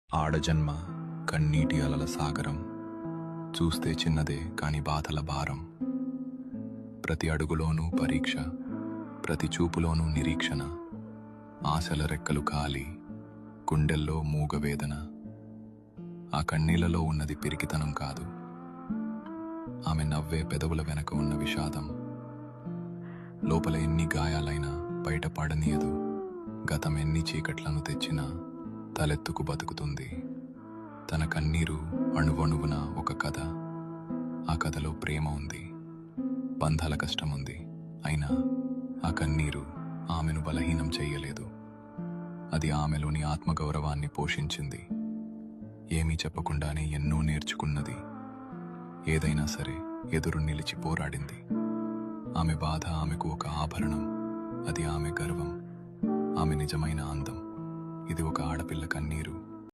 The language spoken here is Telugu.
ఆడజన్మ కన్నీటి అలల సాగరం, చూస్తే చిన్నదే కాని బాధల భారం. ప్రతి అడుగులోనూ పరీక్ష, ప్రతి చూపులోనూ నిరీక్షణ. ఆశల రెక్కలు కాలి, గుండెల్లో మూగవేదన. ఆ కన్నీళ్లలో ఉన్నది పిరికితనం కాదు, ఆమె నవ్వే పెదవుల వెనక ఉన్న విషాదం. లోపల ఎన్ని గాయాలైనా బయట పడనీయదు, గతం ఎన్ని చీకట్లను తెచ్చినా తలెత్తుకు బతుకుతుంది. తన కన్నీరు అణువణువున ఒక కథ. ఆ కథలో ప్రేమ ఉంది, బంధాల కష్టం ఉంది. అయినా ఆ కన్నీరు ఆమెను బలహీనం చెయ్యలేదు. అది ఆమెలోని ఆత్మగౌరవాన్ని పోషించింది. ఏమీ చెప్పకుండానే ఎన్నో నేర్చుకున్నది. ఏదైనా సరే ఎదురు నిలిచి పోరాడింది. ఆమె బాధ ఆమెకు ఒక ఆభరణం. అది ఆమె గర్వం, ఆమె నిజమైన అందం. ఇది ఒక ఆడపిల్ల కన్నీరు.